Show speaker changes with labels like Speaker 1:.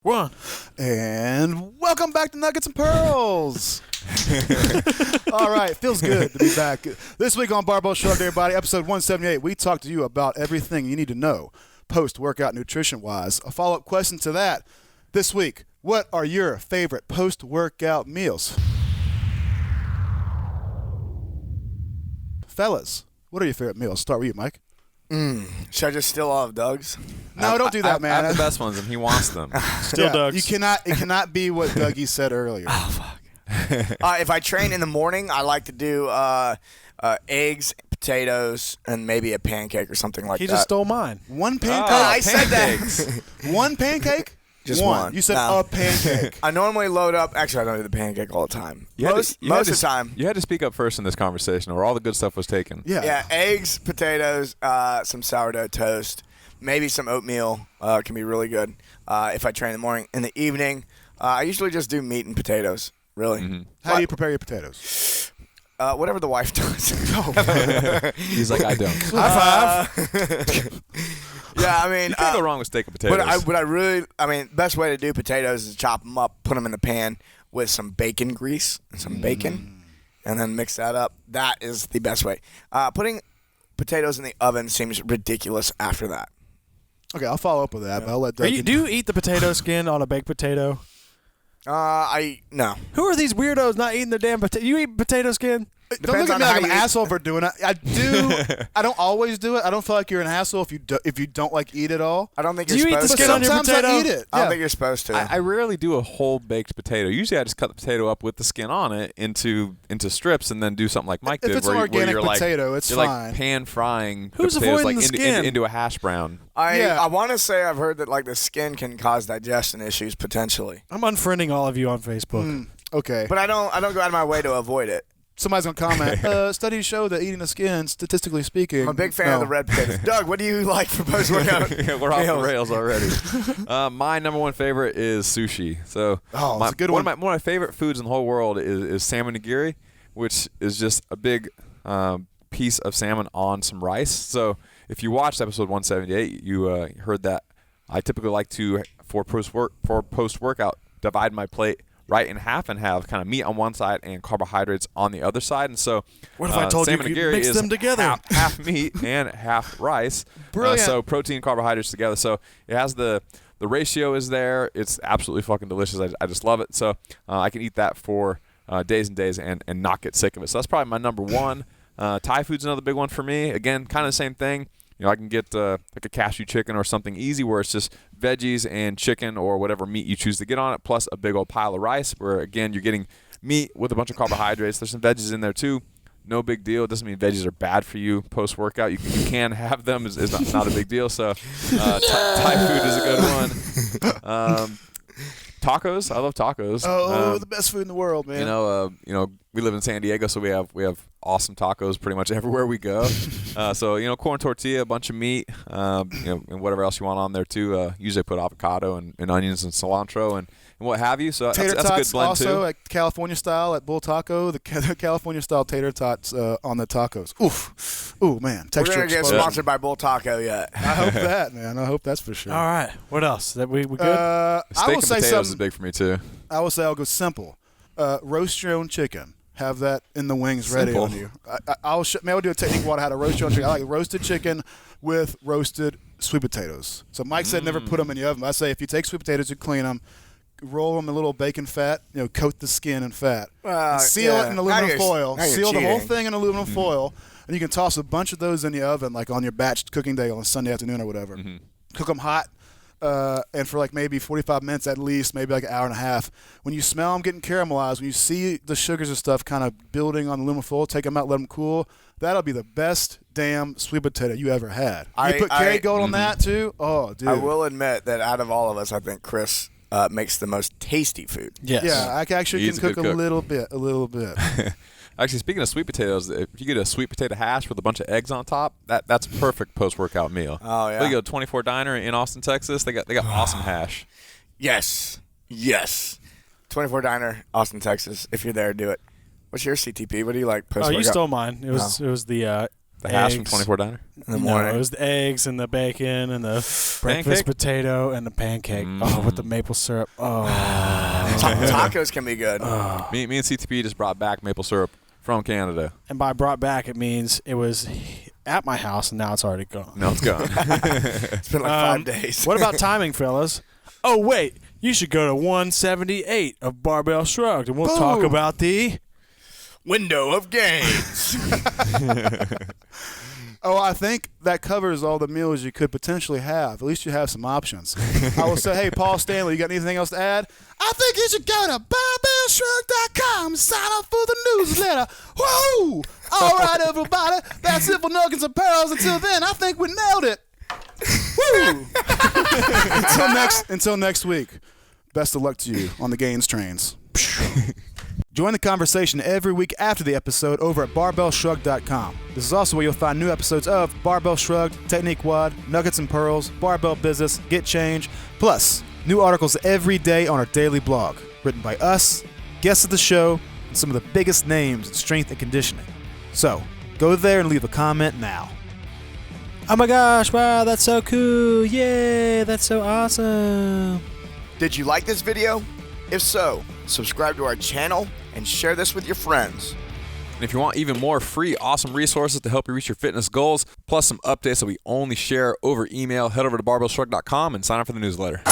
Speaker 1: One.
Speaker 2: And welcome back to Nuggets and Pearls. All right, feels good to be back. This week on Barbell, Shrugged, everybody, episode 178, we talk to you about everything you need to know post-workout nutrition-wise. A follow-up question to that this week, what are your favorite post-workout meals? Fellas, what are your favorite meals? Start with you, Mike.
Speaker 3: Should I just steal all of Doug's?
Speaker 2: No, don't do that,
Speaker 4: I
Speaker 2: man.
Speaker 4: have the best ones, and he wants them.
Speaker 1: Still Doug's.
Speaker 2: It cannot be what Dougie said earlier.
Speaker 3: Oh, fuck. If I train in the morning, I like to do eggs, potatoes, and maybe a pancake or something like
Speaker 1: He
Speaker 3: that.
Speaker 1: just stole mine.
Speaker 2: One pancake?
Speaker 3: I said that.
Speaker 2: One pancake?
Speaker 3: Just one.
Speaker 2: You said
Speaker 3: No.
Speaker 2: a pancake.
Speaker 3: I normally load up. Actually, I don't do the pancake all the time. Most of the time.
Speaker 4: You had to speak up first in this conversation, or all the good stuff was taken.
Speaker 2: Yeah.
Speaker 3: Eggs, potatoes, some sourdough toast, maybe some oatmeal can be really good if I train in the morning. In the evening, I usually just do meat and potatoes, really.
Speaker 4: Mm-hmm.
Speaker 2: How do you prepare your potatoes?
Speaker 3: Whatever the wife does.
Speaker 4: He's like, I don't.
Speaker 1: High five.
Speaker 3: Yeah, I mean,
Speaker 4: You can't go wrong with steak and potatoes.
Speaker 3: But best way to do potatoes is chop them up, put them in the pan with some bacon grease and some bacon, and then mix that up. That is the best way. Putting potatoes in the oven seems ridiculous after that.
Speaker 2: Okay, I'll follow up with that, but I'll let Dougie.
Speaker 1: Do you eat the potato skin on a baked potato?
Speaker 3: No.
Speaker 1: Who are these weirdos not eating the damn potato? You eat potato skin?
Speaker 2: Don't look
Speaker 3: Depends
Speaker 2: at me
Speaker 3: on
Speaker 2: like
Speaker 3: how
Speaker 2: I'm an
Speaker 3: you eat.
Speaker 2: asshole for doing it. I do. I don't always do it. I don't feel like you're an asshole if you don't like eat it all.
Speaker 3: I don't think
Speaker 1: Do
Speaker 3: you're
Speaker 1: you eat the
Speaker 3: supposed
Speaker 1: skin
Speaker 3: to.
Speaker 1: on your
Speaker 2: Sometimes
Speaker 1: potato?
Speaker 2: I eat it.
Speaker 3: I don't
Speaker 2: Yeah.
Speaker 3: think you're supposed to.
Speaker 4: I rarely do a whole baked potato. Usually, I just cut the potato up with the skin on it into strips, and then do something like Mike
Speaker 2: If
Speaker 4: did,
Speaker 2: it's an
Speaker 4: where
Speaker 2: organic
Speaker 4: you're
Speaker 2: potato,
Speaker 4: like,
Speaker 2: it's
Speaker 4: you're
Speaker 2: fine.
Speaker 4: like pan frying
Speaker 1: Who's
Speaker 4: the potatoes
Speaker 1: avoiding
Speaker 4: like
Speaker 1: the skin?
Speaker 4: into a hash brown.
Speaker 2: Yeah.
Speaker 3: I want to say I've heard that like the skin can cause digestion issues potentially,
Speaker 1: I'm unfriending all of you on Facebook.
Speaker 2: Okay.
Speaker 3: but I don't go out of my way to avoid it.
Speaker 2: Somebody's going to comment, studies show that eating the skin, statistically speaking.
Speaker 3: I'm a big fan of the red potatoes. Doug, what do you like for post-workout?
Speaker 4: Yeah, we're off the
Speaker 3: meals?
Speaker 4: rails already. My number one favorite is sushi. So
Speaker 2: it's a good
Speaker 4: one of my favorite foods in the whole world is salmon nigiri, which is just a big piece of salmon on some rice. So if you watched episode 178, you heard that I typically like to, for post-workout, divide my plate right in half and have kind of meat on one side and carbohydrates on the other side. And so
Speaker 1: What if I told you
Speaker 4: salmon
Speaker 1: you could
Speaker 4: nigiri
Speaker 1: mix
Speaker 4: is
Speaker 1: them together?
Speaker 4: half meat and half rice.
Speaker 2: Brilliant.
Speaker 4: So protein, carbohydrates together. So it has the ratio is there. It's absolutely fucking delicious. I just love it. So I can eat that for days and days and not get sick of it. So that's probably my number one. Thai food's another big one for me. Again, kind of the same thing. You know, I can get like a cashew chicken or something easy where it's just veggies and chicken or whatever meat you choose to get on it, plus a big old pile of rice where, again, you're getting meat with a bunch of carbohydrates. There's some veggies in there, too. No big deal. It doesn't mean veggies are bad for you post-workout. You can have them. It's not a big deal. So Thai food is a good one. Tacos. I love tacos.
Speaker 2: The best food in the world, man.
Speaker 4: You know, we live in San Diego, so we have awesome tacos pretty much everywhere we go. So corn tortilla, a bunch of meat, and whatever else you want on there too. Usually I put avocado and onions and cilantro and what have you. So
Speaker 2: Tater
Speaker 4: that's a good
Speaker 2: tots
Speaker 4: blend
Speaker 2: also
Speaker 4: too.
Speaker 2: at California style at Bull Taco. The California style tater tots on the tacos. Ooh, man.
Speaker 3: We're
Speaker 2: Texture
Speaker 3: gonna get
Speaker 2: explosion.
Speaker 3: sponsored by Bull Taco yet.
Speaker 2: I hope that, man. I hope that's for sure.
Speaker 1: All right. What else? That we good?
Speaker 2: I
Speaker 4: Steak
Speaker 2: will
Speaker 4: and
Speaker 2: say
Speaker 4: potatoes is
Speaker 2: something.
Speaker 4: big for me too.
Speaker 2: I will say I'll go simple. Roast your own chicken. Have that in the wings ready
Speaker 4: Simple.
Speaker 2: on you. Maybe I'll do a technique on how to roast your own chicken. I like roasted chicken with roasted sweet potatoes. So Mike said never put them in the oven. I say if you take sweet potatoes, you clean them, roll them in a little bacon fat, coat the skin in fat, and seal it in aluminum foil.
Speaker 3: now you're
Speaker 2: Seal the whole
Speaker 3: cheating.
Speaker 2: thing in aluminum foil, and you can toss a bunch of those in the oven, like on your batch cooking day on a Sunday afternoon or whatever. Cook them hot. And for like maybe 45 minutes at least, maybe like an hour and a half. When you smell them getting caramelized, when you see the sugars and stuff kind of building on the aluminum foil, take them out, let them cool. That'll be the best damn sweet potato you ever had. You put Kerrygold on that too? Oh, dude.
Speaker 3: I will admit that out of all of us, I think Chris makes the most tasty food.
Speaker 1: Yes.
Speaker 2: Yeah, I actually
Speaker 4: He's
Speaker 2: can
Speaker 4: a
Speaker 2: cook
Speaker 4: good
Speaker 2: a
Speaker 4: cook.
Speaker 2: little bit.
Speaker 4: Actually, speaking of sweet potatoes, if you get a sweet potato hash with a bunch of eggs on top, that's a perfect post-workout meal.
Speaker 3: Oh, yeah.
Speaker 4: You go to 24 Diner in Austin, Texas. They got awesome hash.
Speaker 3: Yes. 24 Diner, Austin, Texas. If you're there, do it. What's your CTP? What do you like
Speaker 1: Oh,
Speaker 3: post-workout?
Speaker 1: you stole mine. It was the
Speaker 4: The hash from
Speaker 1: eggs.
Speaker 4: 24 Diner.
Speaker 3: In the
Speaker 1: No,
Speaker 3: morning.
Speaker 1: it was the eggs and the bacon and the breakfast
Speaker 4: Pancake?
Speaker 1: potato and the pancake. Oh, with the maple syrup. Oh.
Speaker 3: Tacos can be good.
Speaker 4: Me and CTP just brought back maple syrup from Canada.
Speaker 1: And by brought back, it means it was at my house and now it's already gone.
Speaker 4: No, it's gone.
Speaker 3: It's been like 5 days.
Speaker 1: What about timing, fellas? Oh, wait. You should go to 178 of Barbell Shrugged, and we'll talk about the...
Speaker 3: window of games?
Speaker 2: Oh, I think that covers all the meals you could potentially have. At least you have some options. I will say, hey, Paul Stanley, you got anything else to add? I think you should go to barbellshrugged.com and sign up for the newsletter. Whoa! All right, everybody. That's it for Nuggets and Pearls. Until then, I think we nailed it. Woo! Until next week, best of luck to you on the gains trains. Join the conversation every week after the episode over at barbellshrugged.com. This is also where you'll find new episodes of Barbell Shrugged, Technique Wad, Nuggets and Pearls, Barbell Business, Get Change, plus new articles every day on our daily blog, written by us, guests of the show, and some of the biggest names in strength and conditioning. So, go there and leave a comment now.
Speaker 1: Oh my gosh, wow, that's so cool. Yay, that's so awesome.
Speaker 3: Did you like this video? If so, subscribe to our channel and share this with your friends.
Speaker 4: And if you want even more free, awesome resources to help you reach your fitness goals, plus some updates that we only share over email, head over to barbellshrugged.com and sign up for the newsletter.